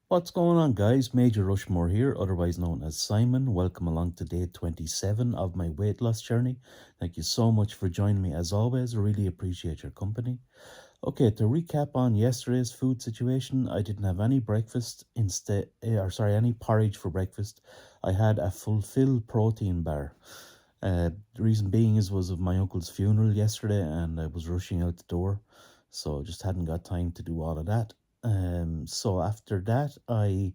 What's going on, guys? MajorRushMore here, otherwise known as Simon. Welcome along to day 27 of my weight loss journey. Thank you so much for joining me as always. I really appreciate your company. Okay, to recap on yesterday's food situation, I didn't have any breakfast any porridge for breakfast. I had a fulfilled protein bar. The reason being was of my uncle's funeral yesterday, and I was rushing out the door, so just hadn't got time to do all of that. So after that, I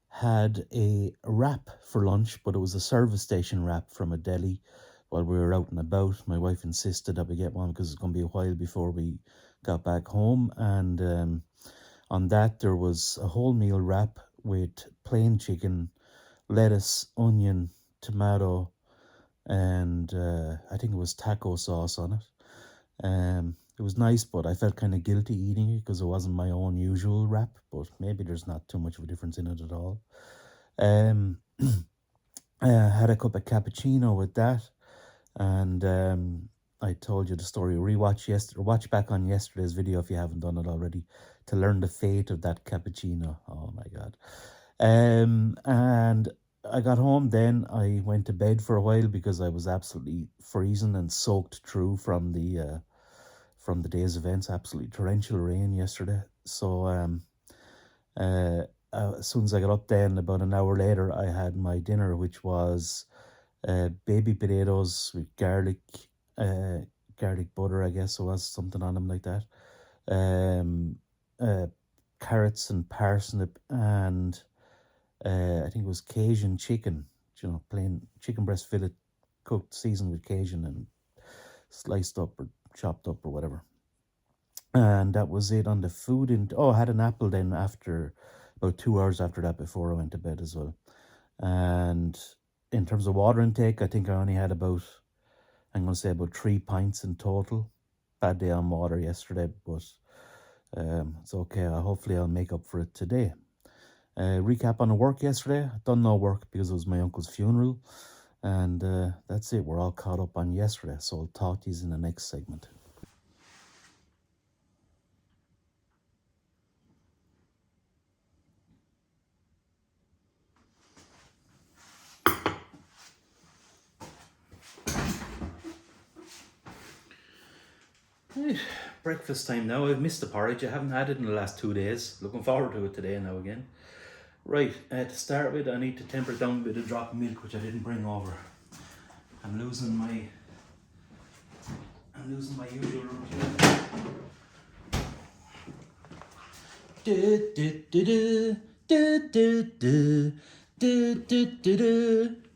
had a wrap for lunch, but it was a service station wrap from a deli. While we were out and about, my wife insisted that we get one because it's going to be a while before we got back home. And on that, there was a wholemeal wrap with plain chicken, lettuce, onion, tomato, and I think it was taco sauce on it. It was nice, but I felt kind of guilty eating it because it wasn't my own usual wrap, but maybe there's not too much of a difference in it at all. I had a cup of cappuccino with that, and I told you the story. Watch back on yesterday's video if you haven't done it already to learn the fate of that cappuccino. Oh my God. And I got home then. I went to bed for a while because I was absolutely freezing and soaked through from the day's events. Absolutely torrential rain yesterday. So as soon as I got up then, about an hour later, I had my dinner, which was baby potatoes with garlic butter, I guess it was, something on them like that. Carrots and parsnip, and I think it was Cajun chicken, plain chicken breast fillet, cooked, seasoned with Cajun and sliced up or chopped up or whatever. And that was it on the food. And I had an apple then after, about 2 hours after that, before I went to bed as well. And in terms of water intake, I think I only had about 3 pints in total. Bad day on water yesterday, but it's okay. Hopefully I'll make up for it today. Recap on the work yesterday. I done no work because it was my uncle's funeral. And that's it. We're all caught up on yesterday. So I'll talk to you in the next segment. Right, breakfast time now. I've missed the porridge. I haven't had it in the last 2 days. Looking forward to it today now again. Right, to start with, I need to temper it down with a drop of milk, which I didn't bring over. I'm losing my usual routine.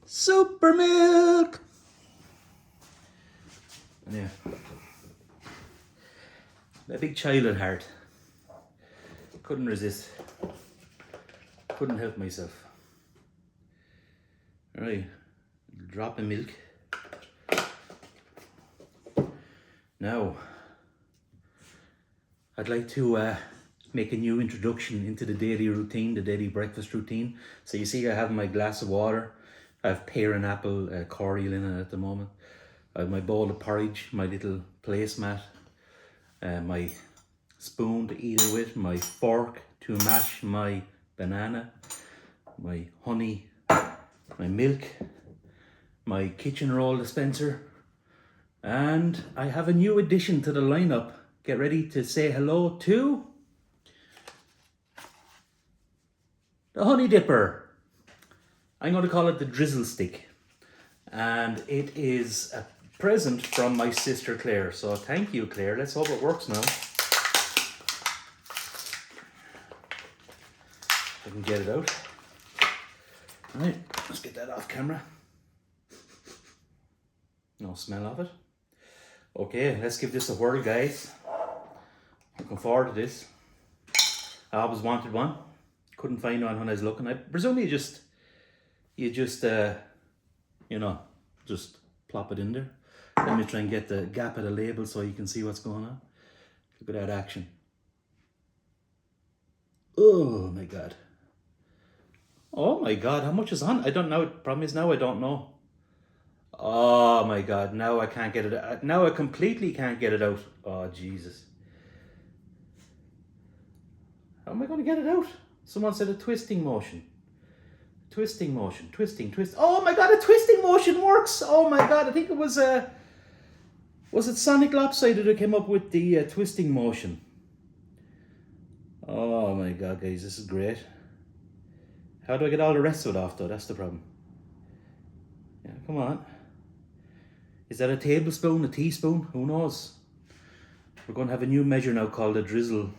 Super milk. Yeah. A big child at heart. Couldn't resist. Couldn't help myself. Alright, drop of milk. Now, I'd like to make a new introduction into the daily routine, the daily breakfast routine. So you see I have my glass of water. I have pear and apple cordial in it at the moment. I have my bowl of porridge, my little placemat, my spoon to eat it with, my fork to mash my banana, my honey, my milk, my kitchen roll dispenser, and I have a new addition to the lineup. Get ready to say hello to the honey dipper. I'm going to call it the drizzle stick, and it is a present from my sister Claire. So thank you, Claire. Let's hope it works now. I can get it out. All right, let's get that off camera. No smell of it. Okay, let's give this a whirl, guys. Looking forward to this. I always wanted one. Couldn't find one when I was looking. I presume you just plop it in there. Let me try and get the gap of the label so you can see what's going on. Look at that action. Oh my God. Oh my God, how much is on? I don't know. Problem is now I don't know. Oh my God, now I can't get it out. Now I completely can't get it out. Oh Jesus. How am I going to get it out? Someone said a twisting motion. Twisting motion. Twisting, twist. Oh my god, a twisting motion works! Oh my god, I think it was it Sonic Lopsided who came up with the twisting motion? Oh my god, guys, this is great. How do I get all the rest of it off though? That's the problem. Yeah, come on. Is that a tablespoon, a teaspoon? Who knows? We're going to have a new measure now called a drizzle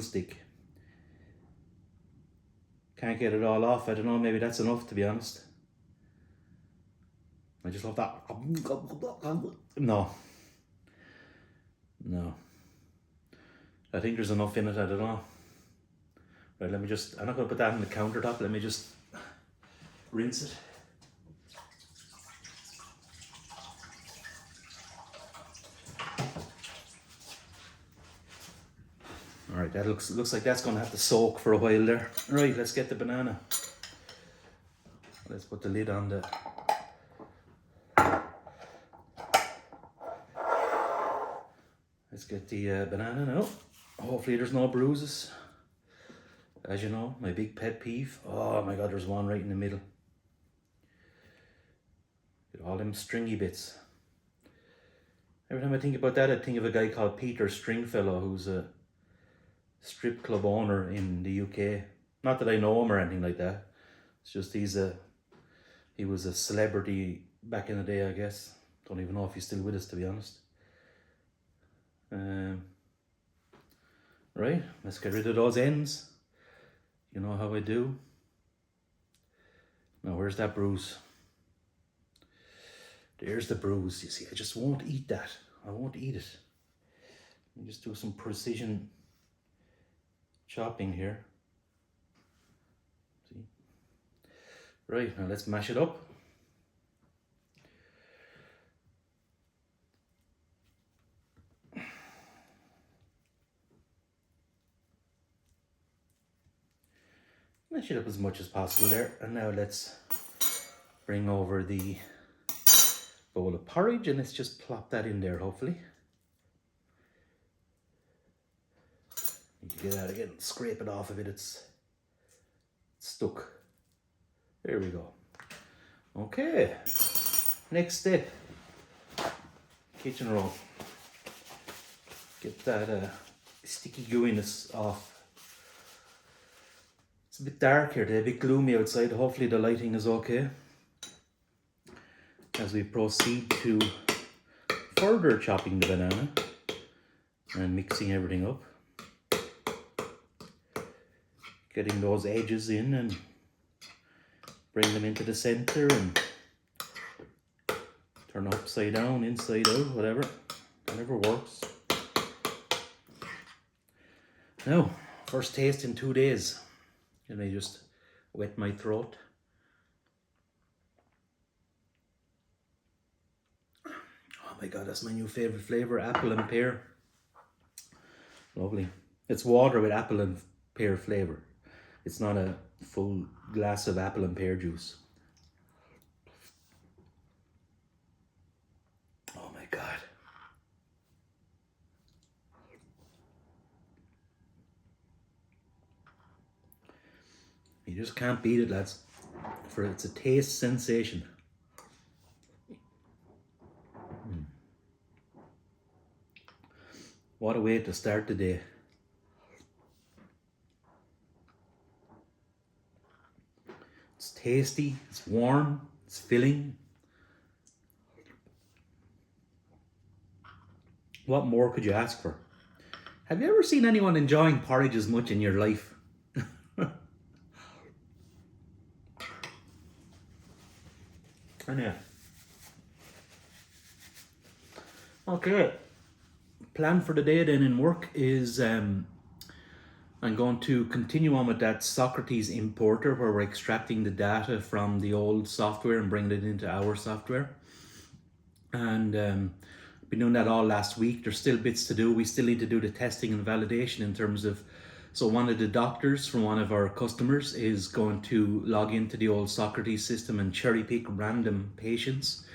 stick. Can't get it all off. I don't know, maybe that's enough, to be honest. I just love that. No. I think there's enough in it, I don't know. Right, let me just, I'm not going to put that on the countertop. Let me just rinse it. All right, that looks like that's going to have to soak for a while there. Right, let's get the banana. Let's put the lid on the... Let's get the banana now. Hopefully there's no bruises. As you know, my big pet peeve. Oh my god, there's one right in the middle. Get all them stringy bits. Every time I think about that, I think of a guy called Peter Stringfellow, who's a strip club owner in the UK. Not that I know him or anything like that. It's just he was a celebrity back in the day, I guess. Don't even know if he's still with us, to be honest. Right, let's get rid of those ends. You know how I do. Now, where's that bruise? There's the bruise. You see, I just won't eat that. I won't eat it. Let me just do some precision chopping here. See? Right, now let's mash it up. Mash it up as much as possible there. And now let's bring over the bowl of porridge and let's just plop that in there, hopefully. You can get that again, scrape it off a bit, it's stuck. There we go. Okay, next step, kitchen roll. Get that sticky gooiness off. It's a bit dark here today, a bit gloomy outside. Hopefully the lighting is okay. As we proceed to further chopping the banana and mixing everything up. Getting those edges in and bring them into the center and turn upside down, inside out, whatever works. Now, first taste in 2 days. And I just wet my throat. Oh my god, that's my new favorite flavor, apple and pear. Lovely. It's water with apple and pear flavor. It's not a full glass of apple and pear juice. Oh my god. You just can't beat it, lads. It's a taste sensation. What a way to start the day. It's tasty, it's warm, it's filling. What more could you ask for? Have you ever seen anyone enjoying porridge as much in your life? And yeah. Okay. Plan for the day then in work is I'm going to continue on with that Socrates importer where we're extracting the data from the old software and bringing it into our software. And I've been doing that all last week. There's still bits to do. We still need to do the testing and validation in terms of, so one of the doctors from one of our customers is going to log into the old Socrates system and cherry pick random patients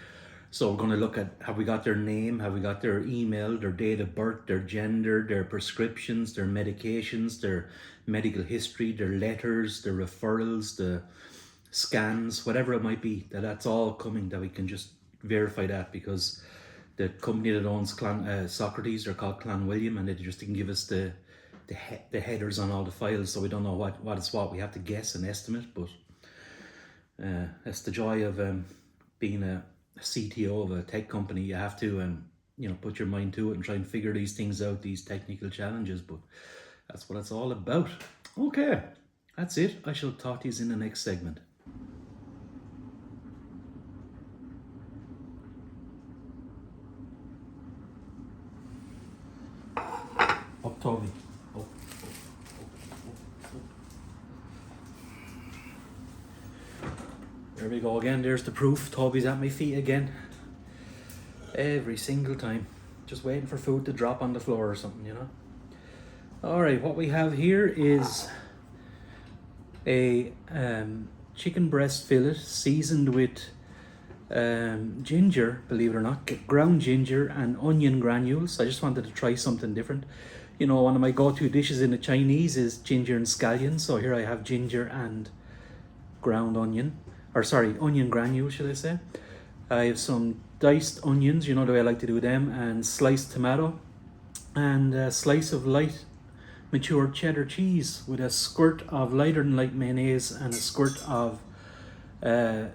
So we're going to look at, have we got their name, have we got their email, their date of birth, their gender, their prescriptions, their medications, their medical history, their letters, their referrals, the scans, whatever it might be, that's all coming, that we can just verify that, because the company that owns Socrates, they're called Clan William, and they just didn't give us the headers on all the files, so we don't know what is what. We have to guess and estimate, but that's the joy of being a CTO of a tech company. You have to put your mind to it and try and figure these things out, these technical challenges, but that's what it's all about. Okay, that's it. I shall talk to you in the next segment. Up, Toby. Up. There we go again. There's the proof. Toby's at my feet again. Every single time. Just waiting for food to drop on the floor or something, you know. Alright, what we have here is a chicken breast fillet seasoned with ginger, believe it or not, ground ginger and onion granules. I just wanted to try something different. You know, one of my go-to dishes in the Chinese is ginger and scallions, so here I have ginger and ground onion, or sorry, onion granules, should I say. I have some diced onions, you know the way I like to do them, and sliced tomato, and a slice of light matured cheddar cheese with a squirt of lighter than light mayonnaise and a squirt of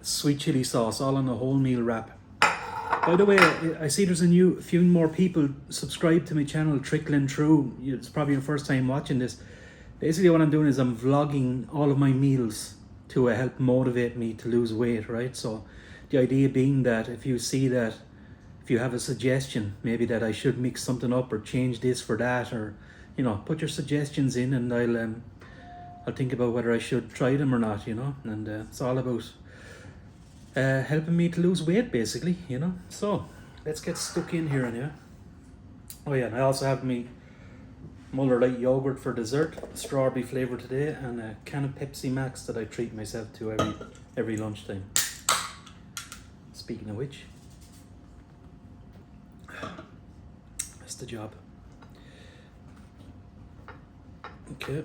sweet chili sauce, all on a wholemeal wrap. By the way, I see there's a few more people subscribed to my channel trickling through. It's probably your first time watching this. Basically what I'm doing is I'm vlogging all of my meals to help motivate me to lose weight, right? So the idea being that if you have a suggestion, maybe that I should mix something up or change this for that, or you know, put your suggestions in, and I'll think about whether I should try them or not, you know. And it's all about helping me to lose weight, basically, you know. So let's get stuck in here anyway. Oh yeah, and I also have me Muller Light yogurt for dessert, strawberry flavour today, and a can of Pepsi Max that I treat myself to every lunchtime. Speaking of which, that's the job. Okay,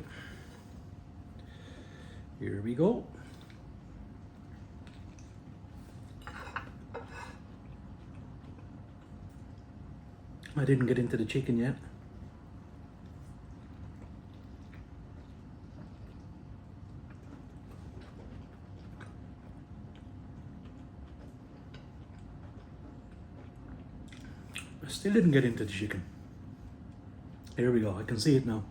here we go. I didn't get into the chicken yet. I still didn't get into the chicken. Here we go, I can see it now.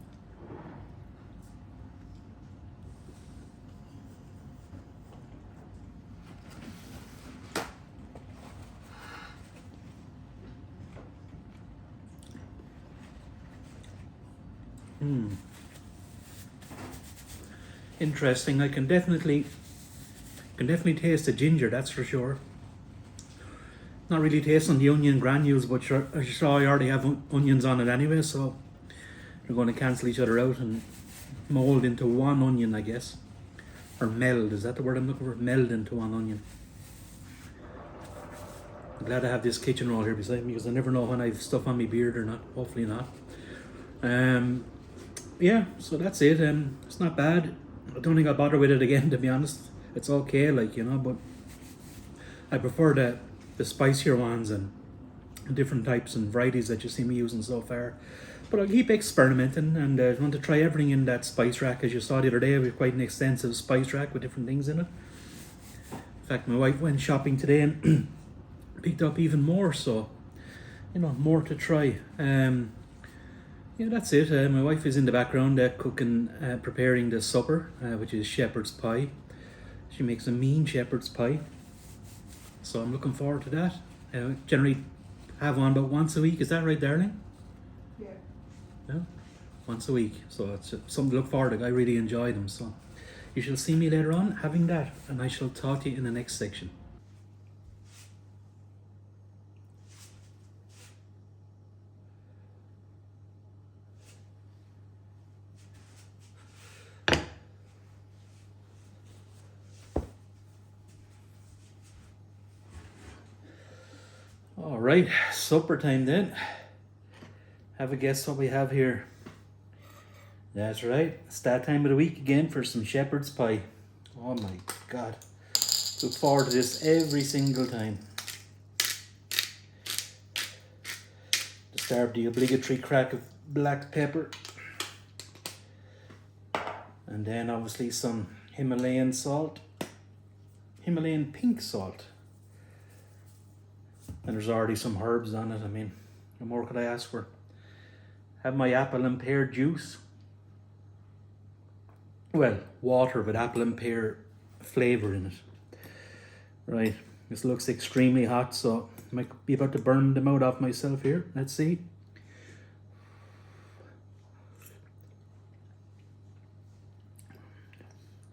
Interesting. I can definitely taste the ginger, that's for sure. Not really tasting the onion granules, but sure, as you saw, I already have onions on it anyway, so they're going to cancel each other out and mold into one onion, I guess. Or meld, is that the word I'm looking for? Meld into one onion. I'm glad I have this kitchen roll here beside me, because I never know when I have stuff on my beard or not. Hopefully not. Yeah, so that's it. It's not bad. I don't think I'll bother with it again, to be honest. It's okay, like, you know, but I prefer the spicier ones and different types and varieties that you see me using so far. But I'll keep experimenting, and I want to try everything in that spice rack. As you saw the other day, we have quite an extensive spice rack with different things in it. In fact, my wife went shopping today and picked up even more, so, you know, more to try. Yeah, that's it. My wife is in the background cooking, preparing the supper, which is shepherd's pie. She makes a mean shepherd's pie, so I'm looking forward to that. Generally have one about once a week. Is that right, darling? Yeah. Yeah, once a week. So it's something to look forward to. I really enjoy them. So you shall see me later on having that, and I shall talk to you in the next section. All right, supper time then. Have a guess what we have here. That's right, it's that time of the week again for some shepherd's pie. Oh my God. Look forward to this every single time. To start, the obligatory crack of black pepper. And then obviously some Himalayan salt. Himalayan pink salt. And there's already some herbs on it. I mean, what more could I ask for? Have my apple and pear juice. Well, water with apple and pear flavour in it. Right, this looks extremely hot, so I might be about to burn the mouth off myself here. Let's see.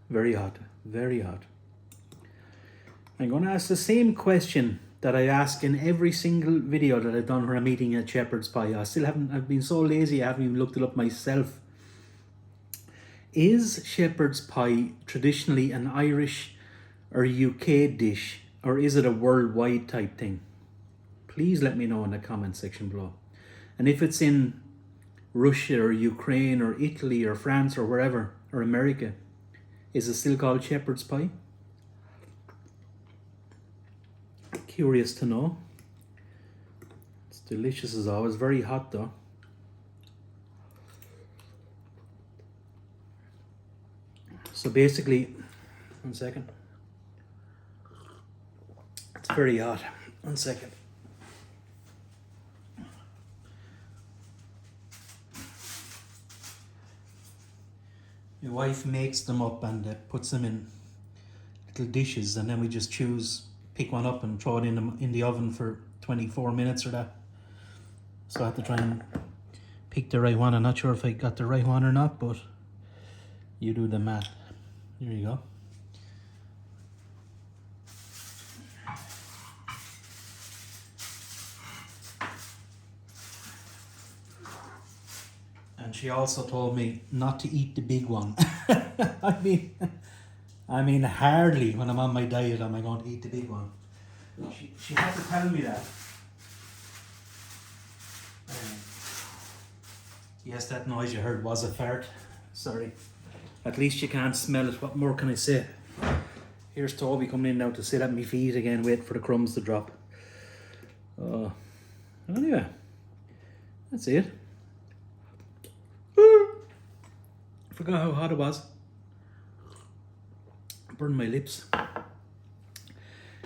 Very hot, very hot. I'm going to ask the same question that I ask in every single video that I've done when I'm eating a shepherd's pie. I've been so lazy I haven't even looked it up myself. Is shepherd's pie traditionally an Irish or UK dish, or is it a worldwide type thing? Please let me know in the comment section below. And if it's in Russia or Ukraine or Italy or France or wherever, or America, is it still called shepherd's pie? Curious to know. It's delicious as always, very hot though. So basically, one second. It's very hot. One second. My wife makes them up and puts them in little dishes, and then we just pick one up and throw it in the oven for 24 minutes or that. So I have to try and pick the right one. I'm not sure if I got the right one or not, but you do the math. Here you go. And she also told me not to eat the big one. I mean, hardly when I'm on my diet am I going to eat the big one. She had to tell me that. Yes, that noise you heard was a fart. Sorry. At least you can't smell it. What more can I say? Here's Toby coming in now to sit at my feet again, wait for the crumbs to drop. Anyway, that's it. I forgot how hot it was. Burned my lips.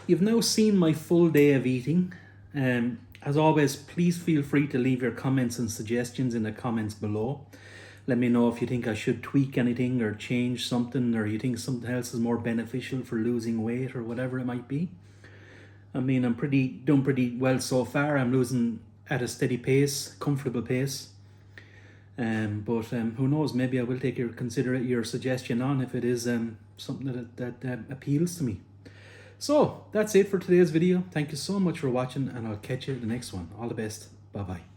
You've now seen my full day of eating. As always, please feel free to leave your comments and suggestions in the comments below. Let me know if you think I should tweak anything or change something, or you think something else is more beneficial for losing weight or whatever it might be. I mean, I'm doing pretty well so far. I'm losing at a steady pace, comfortable pace. But who knows, maybe I will consider your suggestion on if it is something that appeals to me. So that's it for today's video. Thank you so much for watching, and I'll catch you in the next one. All the best. Bye bye.